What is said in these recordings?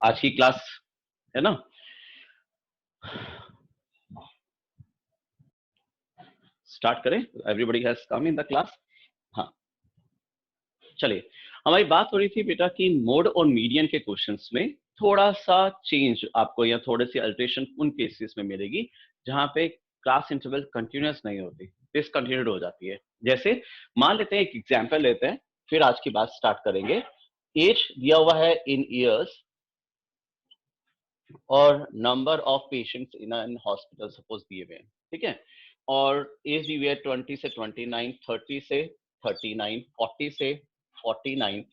आज की क्लास है ना, स्टार्ट करें। Everybody has come in the class. हाँ, चलिए, हमारी बात हो रही थी बेटा कि मोड और मीडियन के क्वेश्चंस में थोड़ा सा चेंज आपको या थोड़ी सी अल्टरेशन उन केसेस में मिलेगी जहां पे क्लास इंटरवल कंटिन्यूअस नहीं होती, डिसकंटिन्यूड हो जाती है। जैसे मान लेते हैं, एक एग्जांपल लेते हैं, फिर आज की बात स्टार्ट करेंगे। एज दिया हुआ है इन इयर्स और number of patients in an hospital suppose दिए हुए हैं, ठीक है। और एज दी हुई है 20 से 29, 30 से 39, 40 से 49,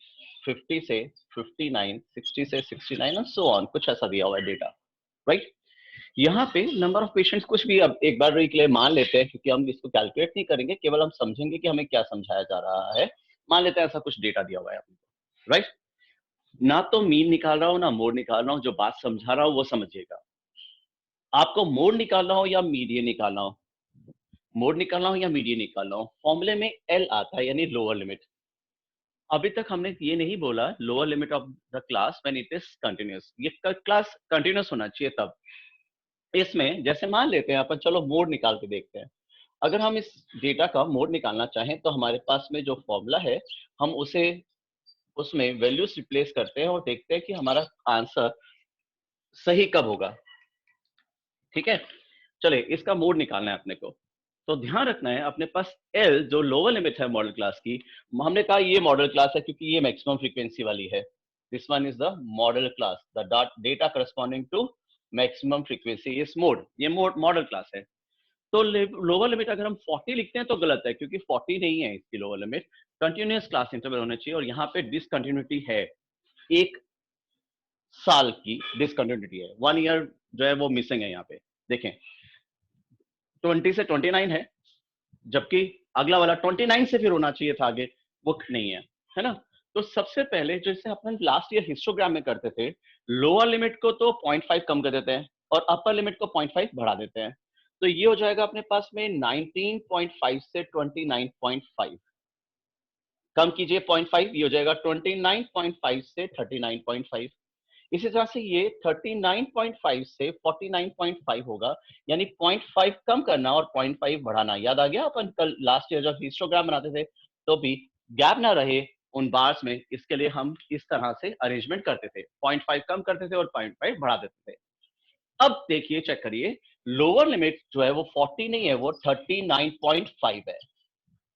50 से 59, 60 से 69 और सो ऑन, कुछ ऐसा दिया हुआ है डेटा, राइट। यहाँ पे नंबर ऑफ पेशेंट्स कुछ भी अब एक बार के लिए मान लेते हैं, क्योंकि हम इसको कैलकुलेट नहीं करेंगे, केवल हम समझेंगे कि हमें क्या समझाया जा रहा है। मान लेते हैं ऐसा कुछ डेटा दिया हुआ है आपको, राइट। ना तो मीन निकाल रहा हूं ना मोड निकाल रहा हूं, जो बात समझा रहा हूं वो समझिएगा। आपको मोड निकालना हो या मीडियन निकालना हो, मोड निकालना हो या मीडियन निकालना हो, फॉर्मूले में एल आता है, यानी लोअर लिमिट। अभी तक हमने ये नहीं बोला lower limit of the class when it is continuous, ये क्लास कंटिन्यूअस होना चाहिए तब। इसमें जैसे मान लेते हैं अपन, चलो मोड निकाल के देखते हैं। अगर हम इस डेटा का मोड निकालना चाहें तो हमारे पास में जो फॉर्मूला है, हम उसे उसमें वैल्यूज रिप्लेस करते हैं और देखते हैं कि हमारा आंसर सही कब होगा, ठीक है। चलिए, इसका मोड निकालना है अपने को, तो ध्यान रखना है अपने पास एल जो लोअर लिमिट है मॉडल क्लास की। हमने कहा ये मॉडल क्लास है क्योंकि ये मैक्सिमम फ्रीक्वेंसी वाली है। This one is the modal class, the data corresponding to maximum frequency is mode, ये मोड मॉडल क्लास है। तो लोअर लिमिट अगर हम 40 लिखते हैं तो गलत है, क्योंकि 40 नहीं है इसकी lower limit. Continuous class interval होना चाहिए, और यहाँ पे डिसकंटिन्यूटी है, एक साल की डिसकंटिन्यूटी है, 1 ईयर जो है वो मिसिंग है यहाँ पे। देखें, 20 से 29 है, जबकि अगला वाला 29 से फिर होना चाहिए था आगे, वो नहीं है ना। तो सबसे पहले जैसे अपन लास्ट ईयर हिस्टोग्राम में करते थे, लोअर लिमिट को तो 0.5 कम कर देते हैं और अपर लिमिट को 0.5 बढ़ा देते हैं। तो ये हो जाएगा अपने पास में 19.5 से 29.5, कम कीजिए 0.5, ये हो जाएगा 29.5 से 39.5। इसी तरह से ये 39.5 से 49.5 होगा, यानी 0.5 कम करना और 0.5 बढ़ाना। याद आ गया, अपन कल लास्ट ईयर जब हिस्टोग्राम बनाते थे तो भी गैप ना रहे उन बार्स में, इसके लिए हम इस तरह से अरेंजमेंट करते थे, 0.5 कम करते थे और 0.5 बढ़ा देते थे। अब देखिए, चेक करिए, लोअर लिमिट जो है वो 40 नहीं है, वो 39.5 है।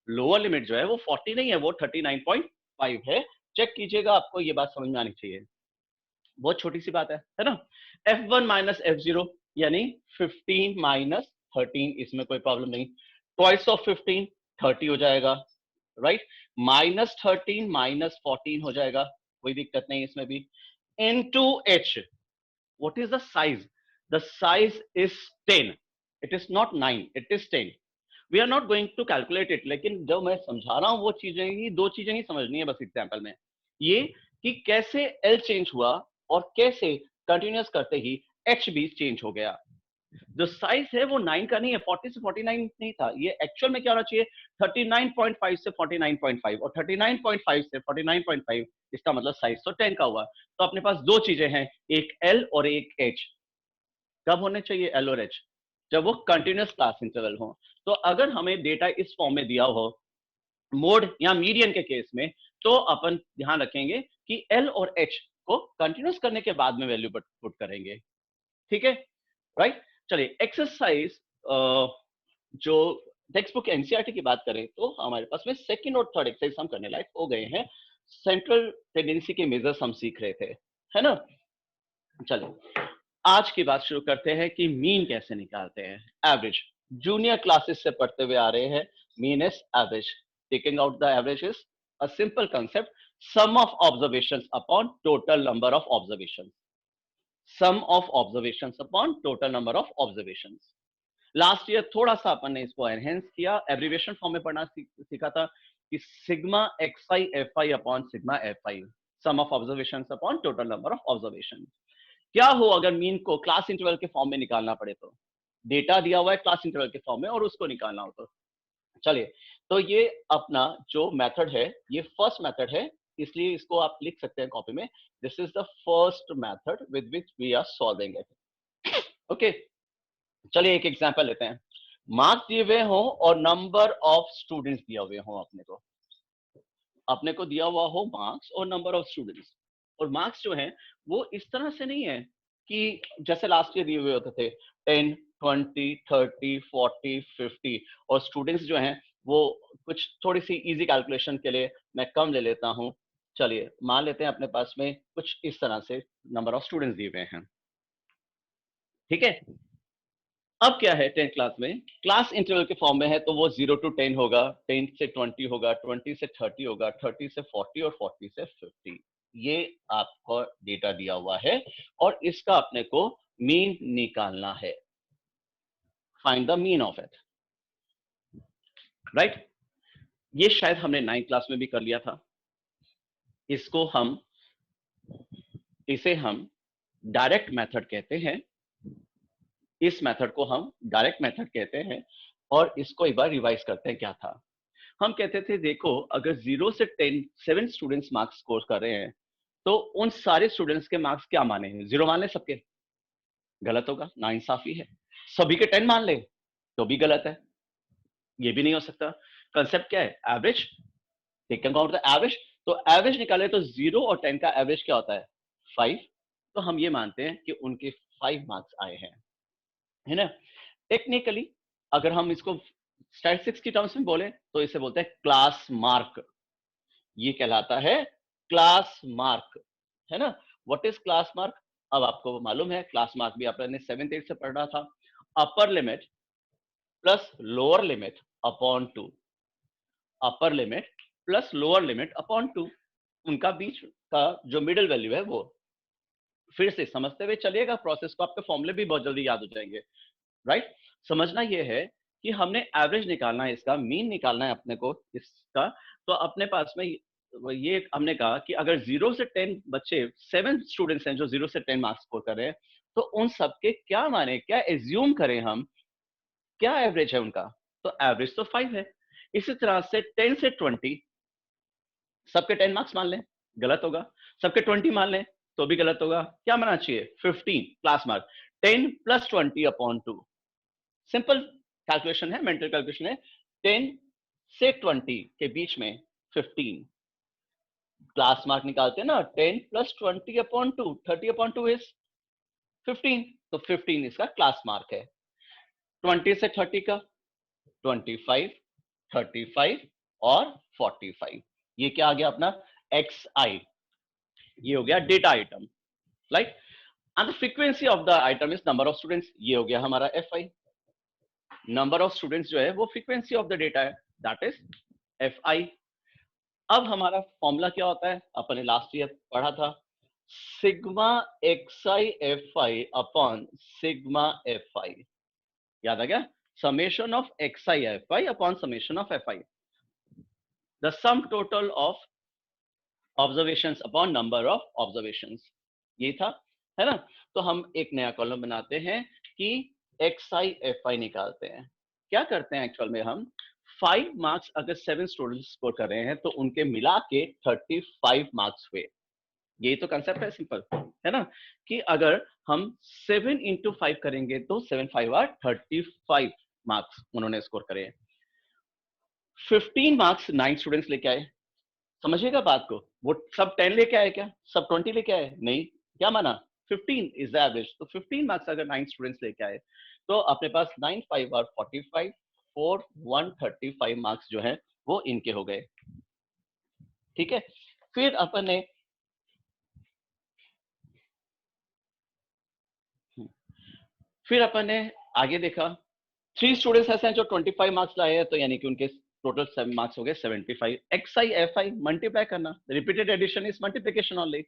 लोअर लिमिट जो है वो 40 नहीं है, वो 39.5 है। चेक कीजिएगा, आपको ये बात समझ में आनी चाहिए, बहुत छोटी सी बात है ना। F1 माइनस F0 यानी 15 माइनस 13, इसमें कोई प्रॉब्लम नहीं। ट्वाइस ऑफ 15 30 हो जाएगा, राइट। माइनस 13 माइनस 14 हो जाएगा, कोई दिक्कत नहीं इसमें भी। Into H, what is the size? The size is 10, it is not 9, it is 10। We are not going to calculate it, लेकिन जो मैं समझा रहा हूं वो चीजें ही, दो चीजें ही समझनी है बस एग्जाम्पल में, ये कि कैसे एल चेंज हुआ और कैसे कंटिन्यूअस करते ही एच भी चेंज हो गया। जो साइज है वो 9 का नहीं है, 40 से 49 नहीं था, ये एक्चुअल में क्या होना चाहिए, 39.5 से 49.5, और 39.5 से 49.5, इसका मतलब साइज तो 10 का हुआ। तो अपने पास दो चीजें हैं, एक एल और एक एच। कब होने चाहिए एल और एच? जब वो कंटिन्यूअस क्लास इंटरवल हो। तो अगर हमें डेटा इस फॉर्म में दिया हो मोड या मीडियन के केस में, तो अपन ध्यान रखेंगे कि एल और एच को कंटिन्यूअस करने के बाद में वैल्यू पुट करेंगे, ठीक है, राइट। चलिए, एक्सरसाइज जो टेक्स्ट बुक एनसीईआरटी की बात करें तो हमारे पास में सेकंड और थर्ड एक्सरसाइज हम करने लायक हो गए हैं। सेंट्रल टेंडेंसी के मेजर्स हम सीख रहे थे, है ना। चलिए, आज की बात शुरू करते हैं कि मीन कैसे निकालते हैं, एवरेज। जूनियर क्लासेस से पढ़ते हुए आ रहे हैं, mean is average, taking out the average is a simple concept, sum of observations upon total number of observations, sum of observations upon total number of observations. Last year थोड़ा सा अपन ने इसको एनहेंस किया, एब्रीविएशन फॉर्म में पढ़ना सीखा था कि sigma x I F i upon sigma f i, sum of observations upon total number of observations. क्या हो अगर मीन को क्लास इंटरवल के फॉर्म में निकालना पड़े, तो डेटा दिया हुआ है क्लास इंटरवल के फॉर्म में और उसको निकालना हो तो चलिए, तो ये अपना जो मेथड है, ये फर्स्ट मेथड है, इसलिए इसको आप लिख सकते हैं कॉपी में, this is the first method with which we are solving it. Okay, चलिए एक एग्जांपल लेते हैं। मार्क्स दिए हुए हो और नंबर ऑफ स्टूडेंट्स दिया हुए हो, अपने को दिया हुआ हो मार्क्स और नंबर ऑफ स्टूडेंट्स, और मार्क्स जो है वो इस तरह से नहीं है कि जैसे लास्ट ईयर दिए हुए होते थे 10, 20, 30, 40, 50, और स्टूडेंट्स जो हैं वो कुछ थोड़ी सी इजी कैलकुलेशन के लिए मैं कम ले लेता हूं। चलिए मान लेते हैं अपने पास में कुछ इस तरह से नंबर ऑफ स्टूडेंट्स दिए हुए हैं, ठीक है। अब क्या है, 10th क्लास में क्लास इंटरवल के फॉर्म में है तो वो 0 to 10 होगा, 10 से 20 होगा, 20 से 30 होगा, 30 से 40 और 40 से 50। ये आपको डेटा दिया हुआ है और इसका अपने को मीन निकालना है, find the mean of it, right. ये शायद हमने 9th क्लास में भी कर लिया था। इसे हम डायरेक्ट मेथड कहते हैं, इस मेथड को हम डायरेक्ट मेथड कहते हैं। और इसको एक बार रिवाइज करते हैं क्या था। हम कहते थे देखो अगर 0 से 10 7 स्टूडेंट्स मार्क्स स्कोर कर रहे हैं तो उन सारे स्टूडेंट्स के मार्क्स क्या माने हैं, 0 मान ले सबके, गलत होगा, नाइंसाफी है। सभी के 10 मान ले तो भी गलत है, ये भी नहीं हो सकता। कंसेप्ट क्या है, average, take account the average. तो एवरेज निकाले तो 0 और 10 का एवरेज क्या होता है, 5। तो हम ये मानते हैं कि उनके 5 मार्क्स आए हैं, है ना। टेक्निकली अगर हम इसको स्टैटिस्टिक्स की टर्म्स में बोले तो इसे बोलते हैं क्लास मार्क, ये कहलाता है क्लास मार्क, है ना। व्हाट इज क्लास मार्क, अब आपको मालूम है क्लास मार्क भी आपने 7th 8th से पढ़ा था, upper limit plus lower limit upon 2, upper limit plus lower limit upon 2, उनका बीच का जो मिडिल वैल्यू है वो। फिर से समझते हुए चलिएगा प्रोसेस को, आपके फॉर्मूले भी बहुत जल्दी याद हो जाएंगे, राइट। समझना ये है कि हमने एवरेज निकालना है, इसका मीन निकालना है अपने को इसका। तो अपने पास में ये हमने कहा कि अगर 0 से 10 बच्चे 7 स्टूडेंट्स हैं जो 0 से 10 मार्क्स स्कोर कर रहे हैं, तो उन सबके क्या माने, क्या एज्यूम करें हम, क्या एवरेज है उनका, तो एवरेज तो 5 है। इसी तरह से 10 से 20 सबके 10 मार्क्स मान लें, गलत होगा। सबके 20 मान लें तो भी गलत होगा। क्या मानना चाहिए, 15 class mark, 10 plus 20 upon 2। Simple calculation है, मेंटल कैलकुलेशन है। 10 से 20 के बीच में 15 क्लास मार्क निकालते हैं ना, 10 प्लस 20 अपॉन 2, 30 अपॉन 2 इज 15, तो 15 इसका क्लास मार्क है। 20 से 30 का 25, 35 और 45, ये क्या आ गया अपना एक्स आई, ये हो गया data item, right. And the frequency of the item is number of students, ये हो गया हमारा F I. Number of students जो है वो फ्रीक्वेंसी ऑफ द डेटा है, दैट इज एफ आई। अब हमारा फॉर्मूला क्या होता है, अपने लास्ट ईयर पढ़ा था, sigma x I F i upon sigma f आई, याद आ गया, summation of x I F i upon summation of F I, the sum total of observations upon number of observations, ये था, है ना। तो हम एक नया कॉलम बनाते हैं कि एक्स आई एफ आई निकालते हैं। क्या करते हैं एक्चुअल में, हम 5 मार्क्स अगर 7 स्टूडेंट्स स्कोर कर रहे हैं तो उनके मिला के 35 मार्क्स हुए। यही तो कंसेप्ट है, सिंपल है ना, कि अगर हम 7 इंटू 5 करेंगे तो 7 5 आर 35 मार्क्स उन्होंने स्कोर करे। 15 मार्क्स 9 स्टूडेंट्स लेके आए, समझिएगा बात को, वो सब 10 लेके आए क्या, सब 20 लेके आए, नहीं, क्या माना, 15 इज द एवरेज। तो 15 मार्क्स अगर 9 स्टूडेंट्स लेके आए तो अपने पास 9 5 और 45 4 135 मार्क्स जो है वो इनके हो गए, ठीक है। फिर अपन ने आगे देखा, 3 स्टूडेंट्स ऐसे हैं जो 25 मार्क्स लाए हैं, तो यानी कि उनके टोटल 7 मार्क्स हो गए 75। X I F I multiply करना, repeated addition is multiplication only.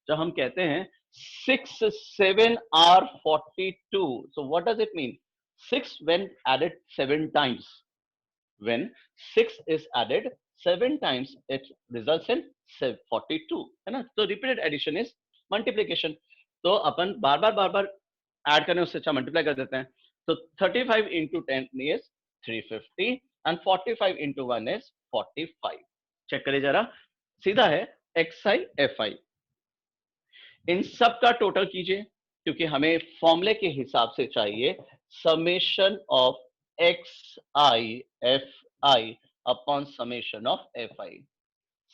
जब हम कहते हैं 6 7 are 42, so what does it mean, 6 when added 7 times, when 6 is added 7 times it results in 42, है ना। तो repeated addition is multiplication, तो अपन बार बार ऐड करने उससे अच्छा मल्टीप्लाई कर देते हैं। तो 35 into 10 is 350 and 45 into 1 is 45। Check करिए जरा, सीधा है, XI FI, इन सब का टोटल कीजिए, क्योंकि हमें फॉर्मूले के हिसाब से चाहिए summation of XI FI upon summation of FI,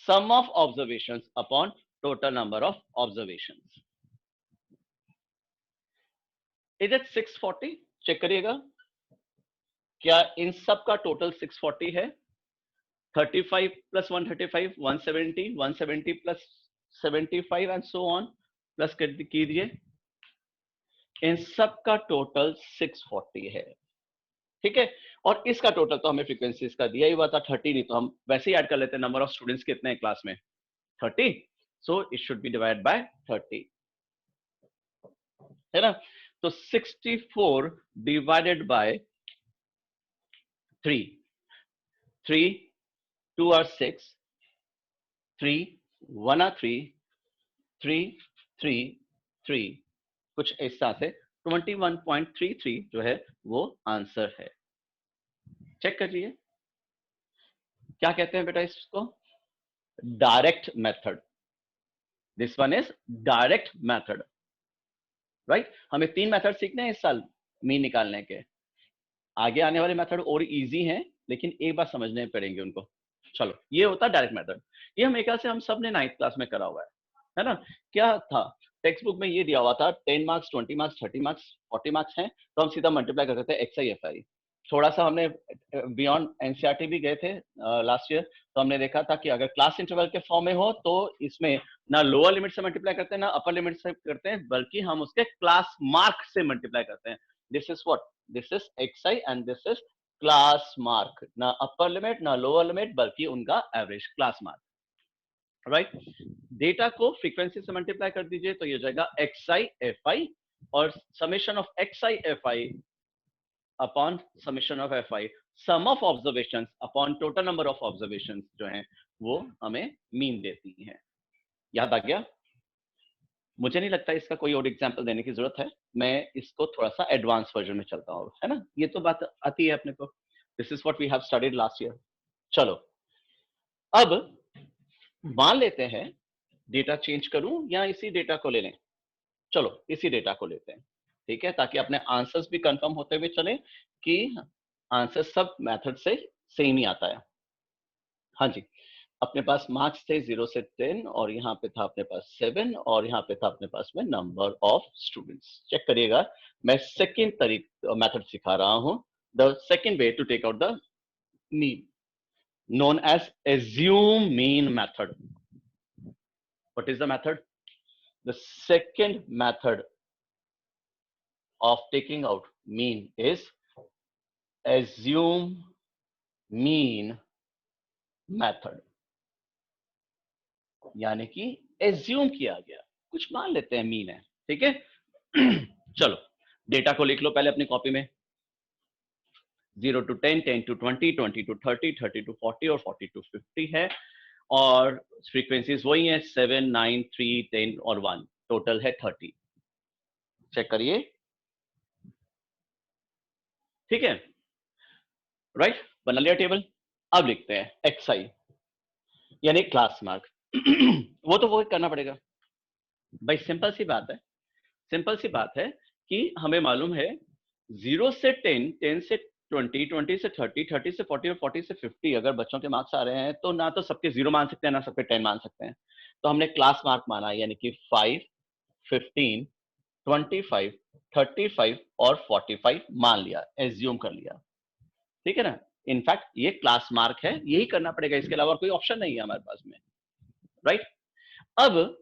sum of observations upon total number of observations. Is it 640? Check करिएगा, क्या इन सब का टोटल 640 है? 35 plus 135 170, 170 plus 75 and so on, plus कर कीजिए, इन सब का टोटल 640 है। ठीक है, और इसका टोटल तो हमें फ्रीक्वेंसीज का दिया ही हुआ था 30, नहीं तो हम वैसे ही ऐड कर लेते हैं, नंबर ऑफ स्टूडेंट्स कितने हैं क्लास में 30, so it should be divide by 30, है ना। तो 64 डिवाइडेड बाय 3, 3 2 are 6, 3 1 are 3, 3 3 3, कुछ इस तरह से 21.33 जो है वो आंसर है। चेक करिए, क्या कहते हैं बेटा इसको? Direct method. This one is direct method, right. हमें 3 मेथड सीखने हैं इस साल मीन निकालने के, आगे आने वाले मेथड और इजी हैं, लेकिन एक बार समझने पड़ेंगे उनको। चलो, ये होता है डायरेक्ट मेथड। ये हम एक से हम सब ने 9th क्लास में करा हुआ है ना। क्या था टेक्स्ट बुक में? ये दिया हुआ था 10 मार्क्स 20 मार्क्स 30 मार्क्स 40 मार्क्स हैं, तो हम सीधा मल्टीप्लाई कर देते हैं XI FI। थोड़ा सा हमने बियॉन्ड एनसीईआरटी भी गए थे लास्ट ईयर, तो हमने देखा था कि अगर क्लास इंटरवल के फॉर्म में हो तो इसमें ना लोअर लिमिट से मल्टीप्लाई करते हैं ना अपर लिमिट से करते हैं, बल्कि हम उसके क्लास मार्क से मल्टीप्लाई करते हैं। This is what, this is XI and this is class mark, ना अपर लिमिट ना लोअर लिमिट, बल्कि उनका average class mark, right. Data को फ्रीक्वेंसी से मल्टीप्लाई कर दीजिए तो ये हो जाएगा XI FI, और summation of XI FI upon summation of FI, sum of observations upon total number of observations जो हैं वो हमें मीन देती हैं। याद आ गया? मुझे नहीं लगता इसका कोई और एग्जांपल देने की जरूरत है, मैं इसको थोड़ा सा एडवांस वर्जन में चलता हूँ, है ना। ये तो बात आती है अपने को, this is what we have studied last year. चलो, अब मान लेते हैं डेटा चेंज करूं या इसी डेटा को ले लें? चलो इसी डेटा को लेते हैं, ठीक है, ताकि अपने आंसर्स भी कंफर्म होते हुए चले कि आंसर सब मेथड से सेम ही आता है। हाँ जी, अपने पास मार्क्स थे 0 से 10, और यहाँ पे था अपने पास 7, और यहाँ पे था अपने पास में नंबर ऑफ स्टूडेंट्स। चेक करिएगा, मैं सेकेंड मेथड सिखा रहा हूं, the second way to take out the mean, known as assume mean method. What is the method? The second method of taking out mean is assume mean method, यानी कि assume किया गया, कुछ मान लेते हैं मीन है, ठीक है। चलो डेटा को लिख लो पहले अपनी कॉपी में, 0 to 10, 10 to 20, 20 to 30, 30 to 40 और 40 to 50 है, और फ्रीक्वेंसीज वही है 7, 9, 3, 10 और 1, टोटल है 30। चेक करिए, ठीक है, राइट। बना लिया टेबल। अब लिखते हैं XI यानी क्लास मार्क। वो तो वो करना पड़ेगा भाई, सिंपल सी बात है, सिंपल सी बात है कि हमें मालूम है 0 से 10, 10 से 20, 20 से 30, 30 से 40 और 40 से 50 अगर बच्चों के मार्क्स आ रहे हैं तो ना तो सबके 0 मान सकते हैं ना सबके 10 मान सकते हैं, तो हमने क्लास मार्क माना, यानी कि 5, 15, 25, 35 और 45 मान लिया, एज्यूम कर लिया, ठीक है ना। इनफैक्ट ये क्लास मार्क है, यही करना पड़ेगा, इसके अलावा कोई ऑप्शन नहीं है हमारे पास में, राइट। अब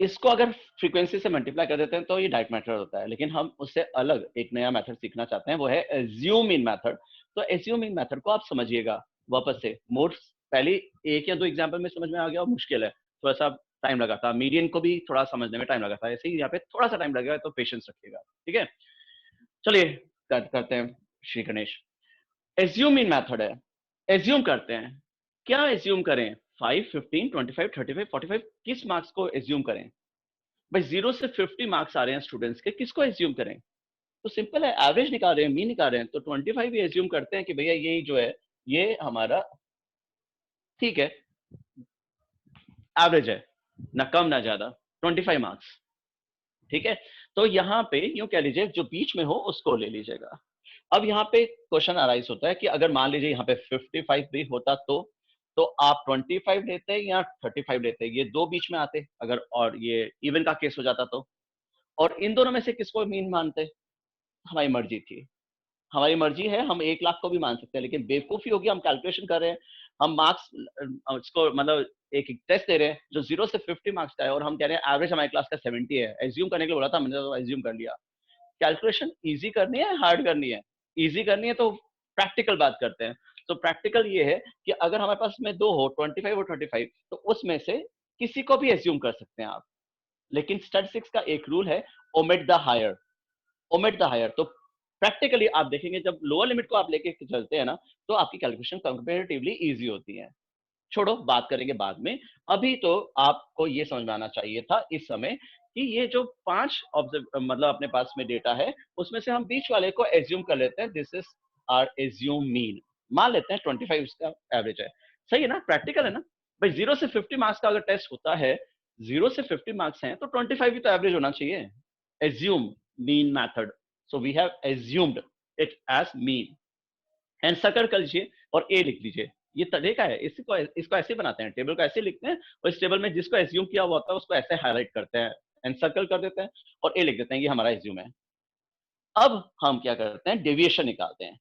इसको अगर फ्रीक्वेंसी से मल्टीप्लाई कर देते हैं तो ये डायरेक्ट मेथड होता है, लेकिन हम उससे अलग एक नया मेथड सीखना चाहते हैं, वो है एज्यूम इन मेथड। तो एज्यूम इन मेथड को आप समझिएगा वापस से, मोड पहले 1 या 2 एग्जांपल में समझ में आ गया, मुश्किल है, थोड़ा सा टाइम लगा था, मीडियन को भी थोड़ा समझने में टाइम लगा था, ऐसे ही यहाँ पे थोड़ा सा टाइम लगेगा, तो पेशेंस रखिएगा, ठीक है। चलिए करते हैं श्री गणेश। एज्यूम इन मेथड है, एज्यूम करते हैं, क्या एज्यूम करें? 5, 15, 25, 35, 45, किस मार्क्स को एज्यूम करें भाई? 0 से 50 मार्क्स आ रहे हैं स्टूडेंट्स के, किसको एज्यूम करें? तो सिंपल है, एवरेज निकाल रहे हैं, मीन निकाल रहे हैं, तो 25 भी एज्यूम करते हैं कि भैया यही जो है ये हमारा ठीक है, एवरेज है, ना कम ना ज्यादा, 25 मार्क्स। ठीक है, तो यहाँ पे यूं कह लीजिए जो बीच में हो उसको ले लीजिएगा। अब यहाँ पे क्वेश्चन अराइज होता है कि अगर मान लीजिए यहाँ पे 55 भी होता तो आप 25 लेते या 35 लेते, ये दो बीच में आते अगर, और ये इवन का केस हो जाता तो, और इन दोनों में से किसको मीन मानते? हमारी मर्जी थी, हमारी मर्जी है, हम 1 लाख को भी मान सकते हैं, लेकिन बेवकूफी होगी, हम कैलकुलेशन कर रहे हैं, हम मार्क्स उसको मतलब एक टेस्ट दे रहे हैं जो 0 से 50 मार्क्स का है, और हम कह रहे हैं एवरेज हमारी क्लास का 70 है। एज्यूम करने के लिए बोला था, मैंने तो एज्यूम कर लिया। कैलकुलेशन इजी करनी है, हार्ड करनी है? इजी करनी है तो प्रैक्टिकल बात करते हैं। तो प्रैक्टिकल ये है कि अगर हमारे पास में दो हो, 25 और 35, तो उसमें से किसी को भी एज्यूम कर सकते हैं आप, लेकिन स्टैटिस्टिक्स का एक रूल है, omit the higher, omit the higher. तो प्रैक्टिकली आप देखेंगे जब लोअर लिमिट को आप लेके चलते हैं ना, तो आपकी कैलकुलेशन कंपैरेटिवली इजी होती है। छोड़ो, बात करेंगे बाद में। अभी तो आपको ये समझ में आना चाहिए था इस समय कि ये जो 5 ऑब्जर्व मतलब अपने पास में डेटा है, उसमें से हम बीच वाले को एज्यूम कर लेते हैं, this is our assume mean, मान लेते हैं 25 इसका एवरेज है। सही है ना, प्रैक्टिकल है ना भाई। 0 से 50 मार्क्स का अगर टेस्ट होता है, 0 से 50 मार्क्स हैं तो 25 भी तो एवरेज होना चाहिए। Assume mean method, so we have assumed it as mean, and circle कर लीजिए और ए लिख लीजिए। ये तरीका है, इसको ऐसे बनाते हैं, टेबल को ऐसे लिखते हैं, और इस टेबल में जिसको एज्यूम किया हुआ होता है उसको ऐसे हाईलाइट करते हैं, एंड सर्कल कर देते हैं और ए लिख देते हैं, ये हमारा एज्यूम है। अब हम क्या करते हैं, डेविएशन निकालते हैं।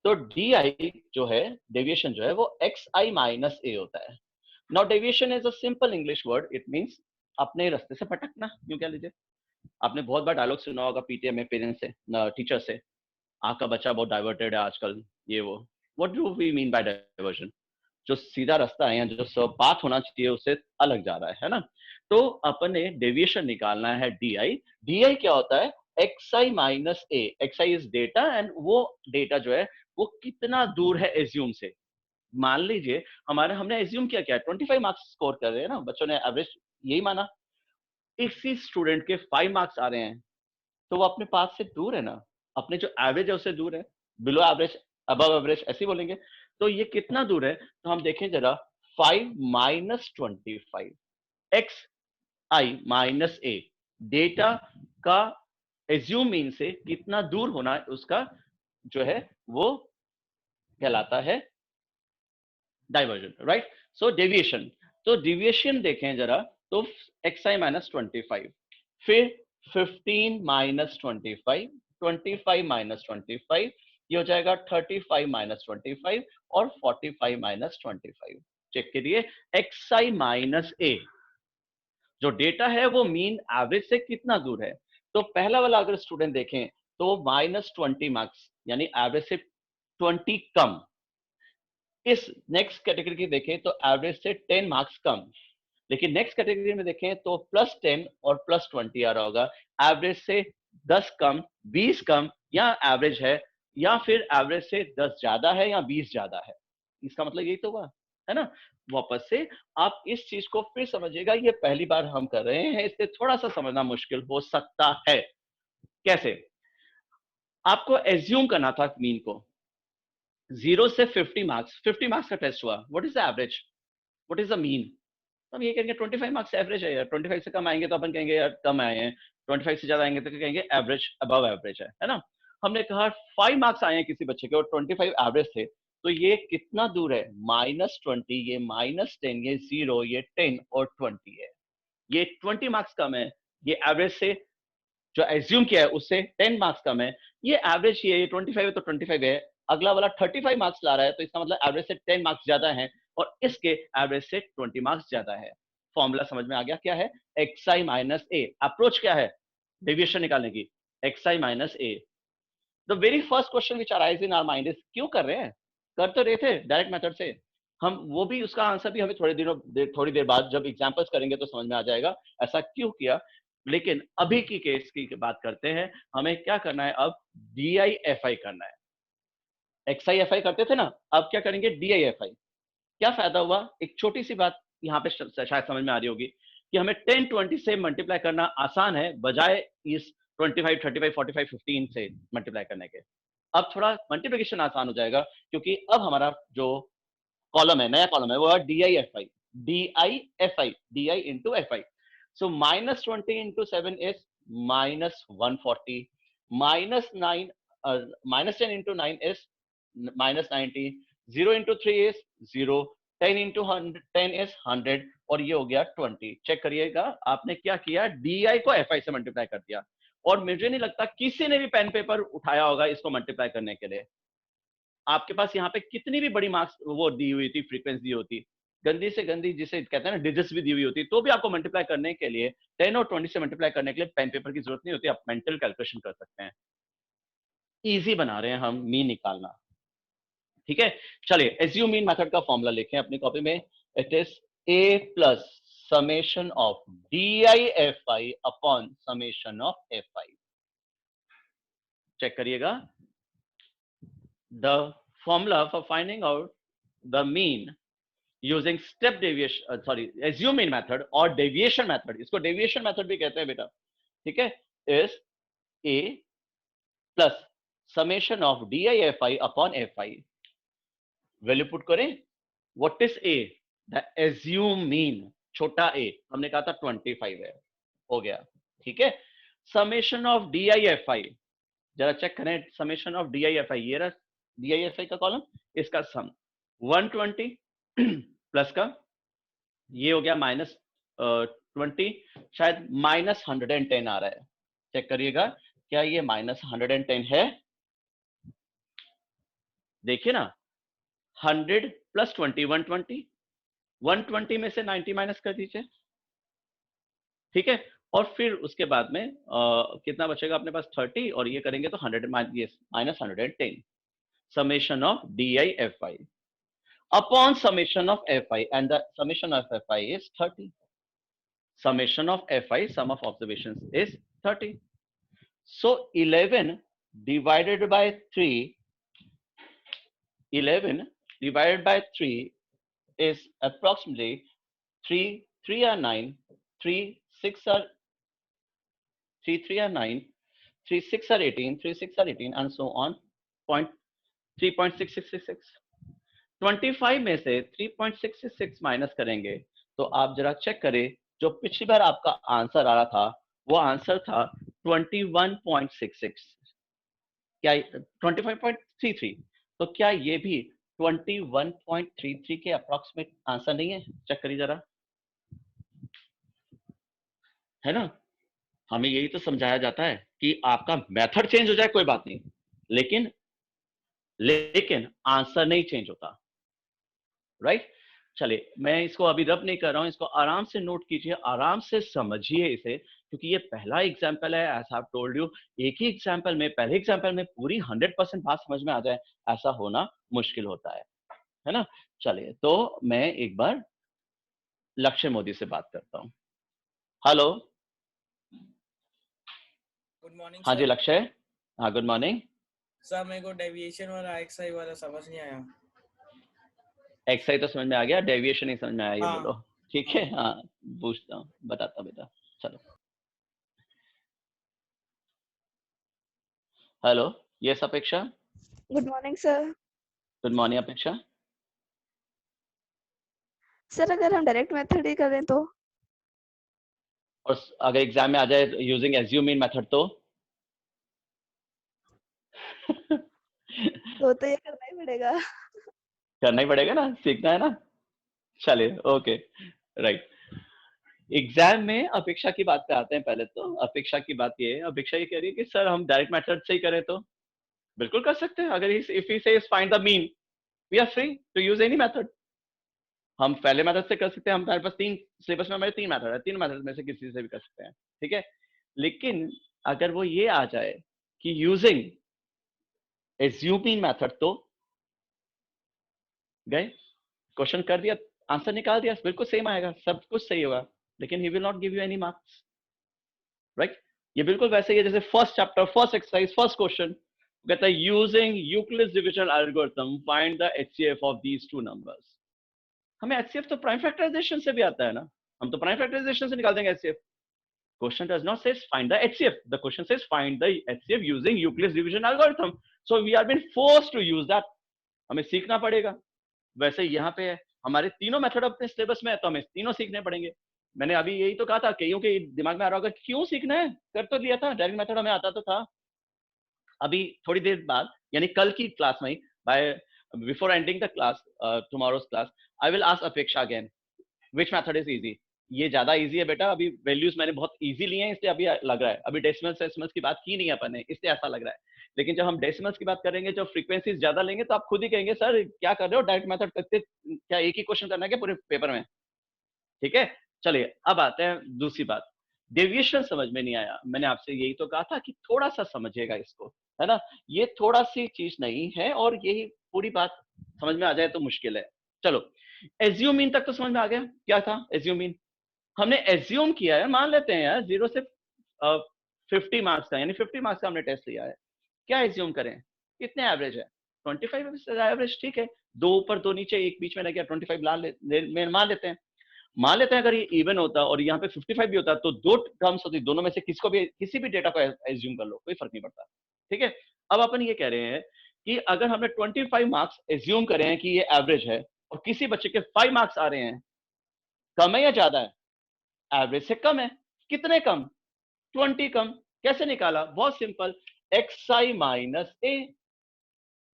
तो डी आई जो है, डेविएशन जो है वो एक्स आई माइनस ए होता है। Now deviation is a simple English word, it means अपने रास्ते से भटकना, यूं कह लीजिए। आपने बहुत बार डायलॉग सुना होगा पीटीएम में पेरेंट्स से, टीचर से, आपका बच्चा बहुत डाइवर्टेड है आजकल, ये वो। What do we mean by diversion? जो सीधा रास्ता है या जो सब बात होना चाहिए उससे अलग जा रहा है ना। तो अपन ने डेविएशन निकालना है डी आई। डी आई क्या होता है? X i minus A. X I is data, and वो डेटा जो है वो कितना दूर है एज्यूम से। मान लीजिए हमने एज्यूम किया क्या है, 25 मार्क्स स्कोर कर रहे हैं ना बच्चों ने, एवरेज यही माना। इसी स्टूडेंट के 5 मार्क्स आ रहे हैं, तो वो अपने पास से दूर है ना, अपने जो एवरेज है उससे दूर है, बिलो एवरेज, अबव एवरेज, ऐसे ही बोलेंगे। तो ये कितना दूर है, तो हम देखें जरा, 5 minus 25, x i minus A, data का एज्यूम मीन से कितना दूर होना है उसका जो है वो कहलाता है डाइवर्जन, राइट। सो डेविएशन, तो डेविएशन देखें जरा, तो एक्स आई माइनस 25, फिर 15 माइनस 25, 25 माइनस 25, ये हो जाएगा 35 माइनस 25 और 45 माइनस 25। चेक करिए, एक्स आई माइनस ए जो डेटा है वो मीन एवरेज से कितना दूर है। तो पहला वाला अगर स्टूडेंट देखें तो माइनस 20 मार्क्स, यानी एवरेज से 20 कम। इस नेक्स्ट कैटेगरी की देखें तो एवरेज से 10 मार्क्स कम, लेकिन नेक्स्ट कैटेगरी में देखें तो प्लस 10 और प्लस 20 आ रहा होगा, एवरेज से 10 कम, 20 कम, या एवरेज है, या फिर एवरेज से 10 ज्यादा है या 20 ज्यादा है। इसका मतलब यही तो हुआ है ना। वापस से आप इस चीज को फिर समझिएगा, ये पहली बार हम कर रहे हैं, इससे थोड़ा सा समझना मुश्किल हो सकता है। कैसे? आपको एज्यूम करना था मीन को। 0 से 50 मार्क्स, 50 मार्क्स का टेस्ट हुआ, what is the average, what is the mean? तो हम ये कहेंगे 25 मार्क्स एवरेज है यार, 25 से कम आएंगे तो अपन कहेंगे यार कम आए हैं, 25 से ज्यादा आएंगे तो कहेंगे एवरेज, अबव एवरेज है ना। हमने कहा 5 मार्क्स आए हैं किसी बच्चे के और 25 एवरेज थे, तो ये कितना दूर है, माइनस 20, ये माइनस 10, ये 0, ये 10 और 20 है, ये 20 मार्क्स कम है। ये एवरेज से जो एज्यूम किया है उससे 10 मार्क्स कम है, ये एवरेज ही है, ये 25 है तो 25 है। अगला वाला 35 मार्क्स ला रहा है, तो इसका मतलब एवरेज से 10 मार्क्स ज्यादा है, और इसके एवरेज से 20 मार्क्स ज्यादा है। फॉर्मूला समझ में आ गया क्या है? X i minus a. Approach क्या है डेविएशन निकालने की? X i minus a. The very first question which arise in our mind is, क्यों कर रहे हैं? कर तो रहे थे डायरेक्ट मेथड से हम, वो भी उसका आंसर भी हमें थोड़ी देर बाद जब एग्जांपल्स करेंगे तो समझ में आ जाएगा ऐसा क्यों किया। लेकिन अभी की केस की बात करते हैं, हमें क्या करना है अब, डी आई एफ आई करना है। एक्स आई एफ आई करते थे ना, अब क्या करेंगे, डी आई एफ आई। क्या फायदा हुआ, एक छोटी सी बात यहाँ पे शायद समझ में आ रही होगी कि हमें 10 20 से मल्टीप्लाई करना आसान है बजाय इस 25 35 45 15 से मल्टीप्लाई करने के। अब थोड़ा मल्टीप्लिकेशन आसान हो जाएगा, क्योंकि अब हमारा जो कॉलम है, नया कॉलम है, वो है D I F I. di into fi. So minus 20 into 7 is minus 140. Minus 10 into 9 is minus 90. 0 into 3 is 0. 10 into 10 is 100 और ये हो गया 20. चेक करिएगा आपने क्या किया, di को fi से मल्टीप्लाई कर दिया और मुझे नहीं लगता किसी ने भी पेन पेपर उठाया होगा इसको मल्टीप्लाई करने के लिए। आपके पास यहाँ पे कितनी भी बड़ी मार्क्स वो दी हुई थी, फ्रीक्वेंसी होती, गंदी से गंदी जिसे कहते हैं ना डिजिट्स भी दी हुई होती, तो भी आपको मल्टीप्लाई करने के लिए 10 और 20 से मल्टीप्लाई करने के लिए पेन पेपर की जरूरत नहीं होती, आप मेंटल कैलकुलेशन कर सकते हैं। इजी बना रहे हैं हम मीन निकालना, ठीक है। चलिए एज्यूम मीन मेथड का फॉर्मूला लिखें अपनी कॉपी में। It is a plus summation of di upon summation of fi। Check करिएगा, the formula for finding out the mean using step deviation assume mean method और deviation method, इसको deviation method भी कहते हैं बेटा, ठीक है, is a plus summation of di fi upon fi। Value put करें, what is a, the assume mean, छोटा a हमने कहा था 25 है, हो गया, ठीक है। summation of di fi, जरा चेक करें, summation of di fi, ये रहा DIFI का कॉलम, इसका सम 120 प्लस का ये हो गया माइनस 20, शायद माइनस 110 आ रहा है। चेक करिएगा क्या ये माइनस 110 है, देखिए ना, 100 प्लस 20 120, 120 में से 90 माइनस कर दीजिए, ठीक है। और फिर उसके बाद में कितना बचेगा अपने पास 30 और ये करेंगे तो 100 minus 110 summation of di fi upon summation of fi, and the summation of fi is 30. Summation of fi, sum of observations, is 30. So 11 divided by 3, 11 divided by 3 is approximately 3 3 are 9, 3 6 are 3 3 are 9, 3 6 are 18, 3 6 are 18 and so on, 3.6666। 25 में से 3.66 minus करेंगे तो आप जरा check करें, जो पिछली बार आपका आंसर आ रहा था वो आंसर था 21.66, क्या 25.33, तो क्या ये भी 21.33 के अप्रोक्सीमेट आंसर नहीं है? चेक करिए जरा, है ना। हमें यही तो समझाया जाता है कि आपका मेथड चेंज हो जाए कोई बात नहीं, लेकिन आंसर नहीं चेंज होता, राइट। चलिए मैं इसको अभी रब नहीं कर रहा हूं, इसको आराम से नोट कीजिए, आराम से समझिए इसे, क्योंकि ये पहला एग्जाम्पल है, as I have told you, एक ही एग्जाम्पल में, पहले एग्जाम्पल में पूरी 100% बात समझ में आ जाए ऐसा होना मुश्किल होता है ना। चलिए तो मैं एक बार लक्ष्य मोदी से बात करता हूँ। Hello, good morning. हाँ जी लक्ष्य, हाँ गुड मॉर्निंग सर। मेरे को डेविएशन और एक्सआई वाला समझ नहीं आया। एक्सआई तो समझ में आ गया, डेविएशन नहीं समझ में आया, ये हाँ, बोलो, ठीक है। हाँ पूछता हूँ, बताता बेटा, चलो। हेलो, यस अपेक्षा। Good morning sir. Good morning अपेक्षा। सर अगर हम डायरेक्ट मेथड ही करें तो? और अगर एग्जाम में आ जाए यूजिंग एज्यूम मीन मेथड तो तो ये करना ही पड़ेगा। करना ही पड़ेगा ना, सीखना है ना। चलिए ओके राइट। एग्जाम में अपेक्षा की बात पे आते हैं। पहले तो अपेक्षा की बात ये है, अपेक्षा ये कह रही है कि सर हम डायरेक्ट मेथड से ही करें तो बिल्कुल कर सकते हैं। अगर if he says find the mean, we are free to use any method. हम पहले मेथड से कर सकते हैं, हमारे पास सिलेबस में हमारे 3 मेथड है, 3 मेथड में से किसी से भी कर सकते हैं, ठीक है। लेकिन अगर वो ये आ जाए कि यूजिंग एज्यूमिंग मेथड, तो गए, क्वेश्चन कर दिया, आंसर निकाल दिया, बिल्कुल सेम आएगा, सब कुछ सही होगा, लेकिन he will not give you any marks, right. ये बिल्कुल वैसे ही है जैसे first chapter, first exercise, first question कहता है using Euclid's division algorithm find the HCF of these two numbers. हमें एचसीएफ तो प्राइम फैक्टराइजेशन से भी आता है ना, हम तो प्राइम फैक्टराइजेशन से निकाल देंगे HCF. Question does not say find the HCF. The question says find the HCF using Euclid's division algorithm. So we are being forced to use that. हमें सीखना पड़ेगा। वैसे यहाँ पे हमारे तीनों मेथड अपने सिलेबस में है तो हमें तीनों सीखने पड़ेंगे। मैंने अभी यही तो कहा था, कईयों के दिमाग में आ रहा होगा क्यों सीखना है, कर तो लिया था, डायरेक्ट मेथड हमें आता तो था। अभी थोड़ी देर बाद यानी कल की क्लास में by before ending the class tomorrow's class I will ask Apeksha again which method is easy. ये ज्यादा इजी है बेटा, अभी वैल्यूज मैंने बहुत इजी लिए हैं इसलिए अभी लग रहा है, अभी डेसिमल्स डेसिमल्स की बात की नहीं है अपन ने इसलिए ऐसा लग रहा है। लेकिन जब हम डेसिमल्स की बात करेंगे, जब फ्रीक्वेंसीज ज्यादा लेंगे तो आप खुद ही कहेंगे सर क्या कर रहे हो, डायरेक्ट मेथड करते क्या एक ही क्वेश्चन करना है क्या पूरे पेपर में। ठीक है, चलिए अब आते हैं दूसरी बात। डेविएशन समझ में नहीं आया, मैंने आपसे यही तो कहा था कि थोड़ा सा समझिएगा इसको, है ना। ये थोड़ा सी चीज नहीं है और यही पूरी बात समझ में आ जाए तो मुश्किल है। चलो एज्यूम मीन तक तो समझ में आ गया, क्या था एज्यूम मीन। हमने एज्यूम किया है, मान लेते हैं यार 0 से 50 मार्क्स का, यानी 50 मार्क्स का हमने टेस्ट लिया है। क्या एज्यूम करें, कितने एवरेज है, 25 एवरेज, ठीक है। दो ऊपर दो नीचे एक बीच में रह गया, 25 मान लेते हैं। मान लेते हैं अगर ये इवन होता और यहाँ पे 55 भी होता तो दो टर्म्स होती, दोनों में से किसको भी किसी भी डेटा को एज्यूम कर लो, कोई फर्क नहीं पड़ता। ठीक है, अब अपन ये कह रहे हैं कि अगर हमने 25 मार्क्स एज्यूम करे हैं कि ये एवरेज है और किसी बच्चे के 5 मार्क्स आ रहे हैं, कम है या ज्यादा है, एवरेज से कम है। कितने कम, 20 कम। कैसे निकाला, बहुत सिंपल, xi माइनस ए,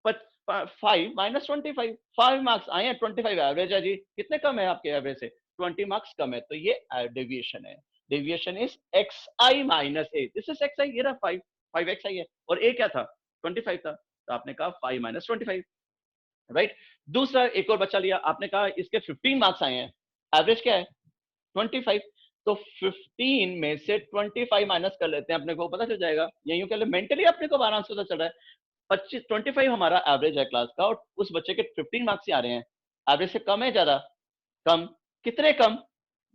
5 माइनस 25, 5 मार्क्स आए हैं, 25 एवरेज है जी, कितने कम है आपके एवरेज से, 20 मार्क्स कम है, तो ये डेविएशन है। Deviation is xi minus A, this is xi, ये रहा 5 xi है और a क्या था 25 था, तो आपने कहा 5 माइनस 25, राइट। दूसरा एक और बच्चा लिया, आपने कहा इसके 15 मार्क्स आए हैं, एवरेज क्या है 25, तो 15 में से 25 माइनस कर लेते हैं, अपने को पता चल जाएगा, या यूं कह ले मेंटली अपने को आराम से पता चल रहा है। 25 हमारा एवरेज है क्लास का और उस बच्चे के 15 मार्क्स ही आ रहे हैं, एवरेज से कम है ज्यादा, कम। कितने कम,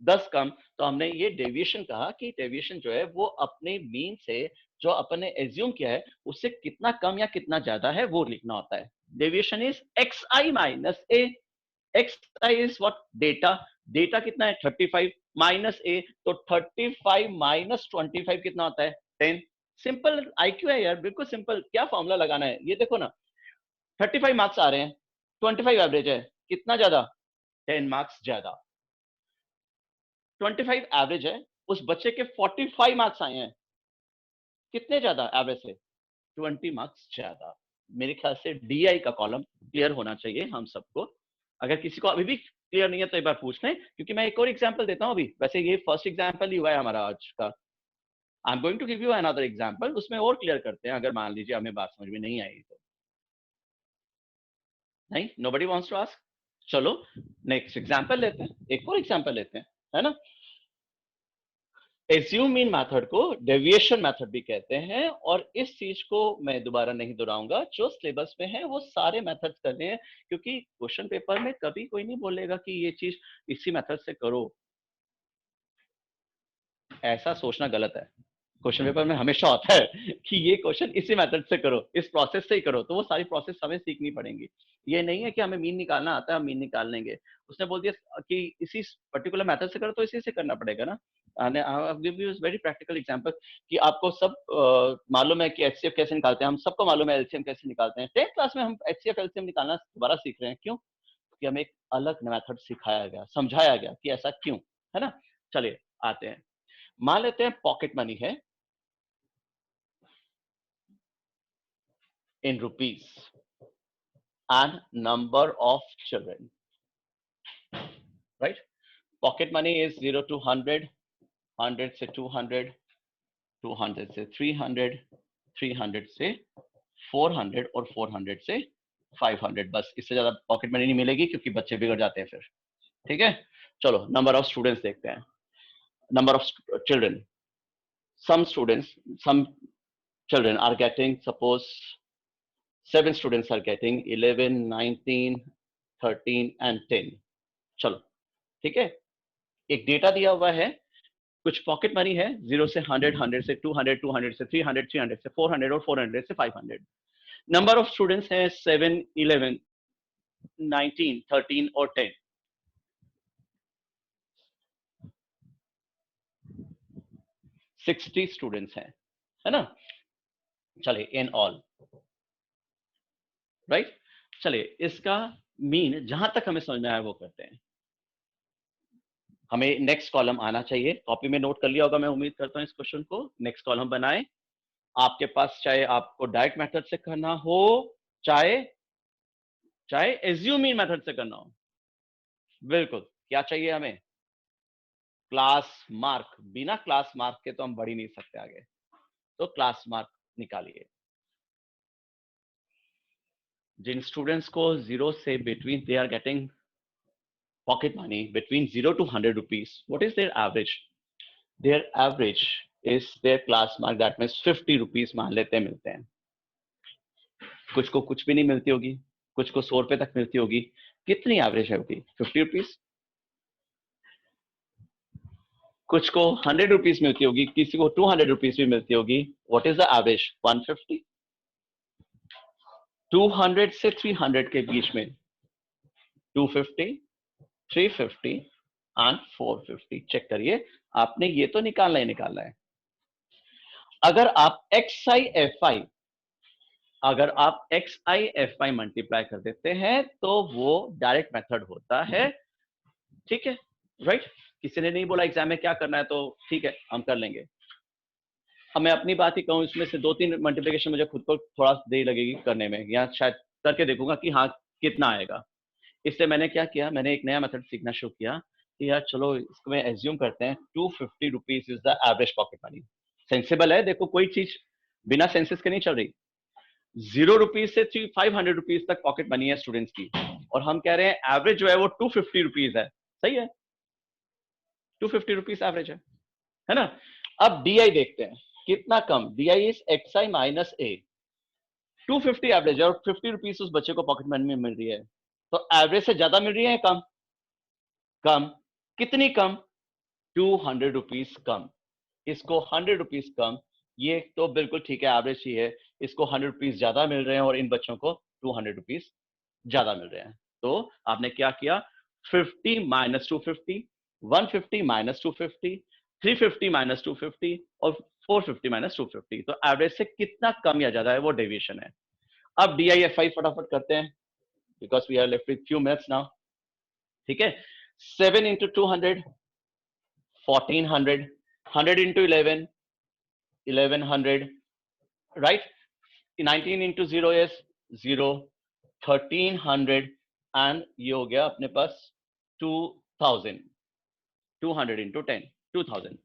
10 कम। तो हमने ये डेविएशन कहा कि डेविएशन जो है वो अपने मीन से जो अपन ने एज्यूम किया है उससे कितना कम या कितना ज्यादा है वो लिखना होता है। Deviation is xi minus A, xi is what, data, data कितना है 35 माइनस ए, तो 35 माइनस 25 कितना होता है 10। सिंपल आईक्यू है यार, बिल्कुल सिंपल, क्या फॉर्मूला लगाना है, ये देखो ना, 35 मार्क्स आ रहे हैं, 25 एवरेज है, कितना ज्यादा 10 मार्क्स ज्यादा। 25 एवरेज है, उस बच्चे के 45 मार्क्स आए हैं, कितने ज्यादा एवरेज से 20 मार्क्स ज्यादा। मेरे ख्याल से डीआई का कॉलम क्लियर होना चाहिए हम सबको। अगर किसी को अभी भी क्लियर नहीं है तो एक बार पूछ लें, क्योंकि मैं एक और एग्जांपल देता हूं अभी, वैसे ये फर्स्ट एग्जांपल ही हुआ है हमारा आज का। I am going to give you another example, उसमें और क्लियर करते हैं अगर मान लीजिए हमें बात समझ में नहीं आई तो। नहीं, नोबडी वांट्स टू आस्क, चलो नेक्स्ट एग्जांपल लेते हैं, एक और एग्जांपल लेते हैं, है ना। एज्यूम मीन मेथड को डेविएशन मेथड भी कहते हैं और इस चीज को मैं दोबारा नहीं दोहराऊंगा, जो सिलेबस में है वो सारे मेथड्स करने हैं, क्योंकि क्वेश्चन पेपर में कभी कोई नहीं बोलेगा कि ये चीज इसी मेथड से करो, ऐसा सोचना गलत है। क्वेश्चन पेपर में हमेशा होता है कि ये क्वेश्चन इसी मेथड से करो, इस प्रोसेस से ही करो, तो वो सारी प्रोसेस हमें सीखनी पड़ेगी। ये नहीं है कि हमें मीन निकालना आता है हम मीन निकाल लेंगे, उसने बोल दिया कि इसी पर्टिकुलर मेथड से करो तो इसी से करना पड़ेगा ना। वेरी प्रैक्टिकल एग्जांपल कि आपको सब मालूम है कि एचसीएफ कैसे निकालते हैं, हम सबको मालूम है एलसीएम कैसे निकालते हैं, 10th क्लास में हम एचसीएफ एलसीएम निकालना दोबारा सीख रहे हैं, क्यों, क्योंकि हमें एक अलग मेथड सिखाया गया, समझाया गया कि ऐसा क्यों, है ना। चलिए आते हैं, मान लेते हैं पॉकेट मनी है in rupees and number of children, right? Pocket money is 0 to 100, 100 से 200, 200 से 300, 300 से 400 और 400 से 500, बस इससे ज्यादा पॉकेट मनी नहीं मिलेगी क्योंकि बच्चे बिगड़ जाते हैं फिर। ठीक है, चलो नंबर ऑफ स्टूडेंट्स देखते हैं, number of children, some students, some children are getting, suppose 7 students are getting 11, 19, 13 and 10। चलो ठीक है, एक डेटा दिया हुआ है, कुछ पॉकेट मनी है 0 से 100, 100 से 200, 200 से 300, 300 से 400 और 400 से 500। नंबर ऑफ स्टूडेंट्स हैं 7, 11, 19, 13 और 10। 60 स्टूडेंट्स हैं, है ना। चलिए इन ऑल, राइट। चलिए इसका मीन जहां तक हमें समझ में आया वो करते हैं। हमें नेक्स्ट कॉलम आना चाहिए, कॉपी में नोट कर लिया होगा मैं उम्मीद करता हूं इस क्वेश्चन को। नेक्स्ट कॉलम बनाए, आपके पास चाहे आपको डायरेक्ट मेथड से करना हो, चाहे चाहे एज्यूमिंग मेथड से करना हो, बिल्कुल क्या चाहिए हमें, क्लास मार्क। बिना क्लास मार्क के तो हम बढ़ ही नहीं सकते आगे, तो क्लास मार्क निकालिए। जिन स्टूडेंट्स को 0 से between they are getting pocket money between 0 to 100 rupees, what is their average? Their average is their class mark, that means 50 rupees मान लेते हैं मिलते हैं। कुछ को कुछ भी नहीं मिलती होगी, कुछ को 100 रुपए तक मिलती होगी। कितनी एवरेज है होगी? 50 रुपीज। कुछ को 100 रुपीज मिलती होगी, किसी को 200 रुपीज भी मिलती होगी। What is the average? 150। 200 से 300 के बीच में 250, 350 एंड 450। चेक करिए, आपने ये तो निकालना ही निकालना है। अगर आप XIFI मल्टीप्लाई कर देते हैं तो वो डायरेक्ट मेथड होता है, ठीक है, राइट। किसी ने नहीं बोला एग्जाम में क्या करना है, तो ठीक है हम कर लेंगे। अब मैं अपनी बात ही कहूँ, इसमें से 2-3 मल्टीप्लिकेशन मुझे खुद को थोड़ा देर लगेगी करने में, या शायद करके देखूंगा कि हाँ कितना आएगा। इसलिए मैंने क्या किया, मैंने एक नया मेथड सीखना शुरू किया कि यार चलो इसको मैं एज्यूम करते हैं 250 rupees is the average pocket money. Sensible है, देखो कोई चीज बिना सेंसेस के नहीं चल रही। 0 रुपीज से 500 रुपीज तक पॉकेट मनी है स्टूडेंट्स की, और हम कह रहे हैं एवरेज जो है वो 250 रुपीज है। सही है, 250 रुपीज एवरेज है ना। अब DI देखते हैं कितना कम, DI is XI minus A। 250 average है और 50 रुपीज उस बच्चे को पॉकेट मनी में मिल रही है, तो एवरेज से ज्यादा मिल रही है कम? कम। कितनी कम? 200 रुपीज कम। इसको 100 रुपीज कम, ये तो बिल्कुल ठीक है, एवरेज ही है। इसको 100 रुपीज ज्यादा मिल रहे हैं और इन बच्चों को 200 रुपीज ज्यादा मिल रहे हैं। तो आपने क्या किया, 50 माइनस 250, 150 माइनस 250, 350 माइनस 250 और 450 माइनस 250। तो एवरेज से कितना कम या ज्यादा है वो डेविएशन है। अब DIFI फटाफट करते हैं, because we are left with few minutes now. ठीक है, 7 into 200 1400, 100 into 11 1100, right. 19 into 0 is 0, 1300 and ये हो गया अपने पास 2000। 200 इंटू 10 2000,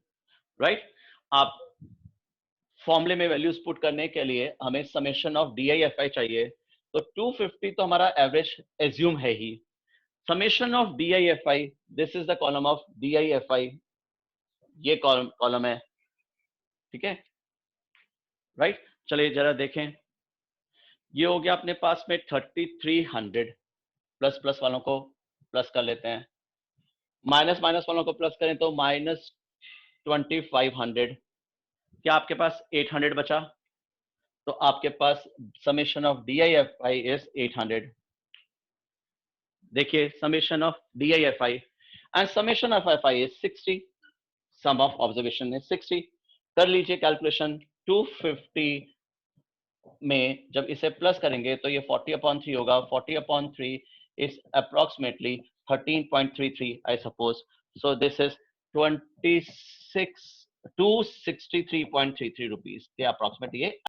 राइट। आप फॉर्मूले में वैल्यूज पुट करने के लिए हमें समेशन ऑफ DIFI चाहिए, तो 250 तो हमारा एवरेज एज्यूम है ही। Summation of DIFI, this is the column of DIFI, ये कॉलम है, ठीक है, राइट। चलिए जरा देखें, ये हो गया अपने पास में 3300। प्लस प्लस वालों को प्लस कर लेते हैं, माइनस माइनस वालों को प्लस करें तो माइनस 2500। क्या आपके पास 800 बचा? तो आपके पास समेशन ऑफ DIFI इज 800। देखिए summation of DIFI and summation of FI is 60, sum of observation is 60। कर लीजिए कैलकुलेशन। 250 में जब इसे प्लस करेंगे तो ये 40/3 होगा। 40/3 is approximately 13.33, I suppose. So this is 263.33 rupees के approximate ये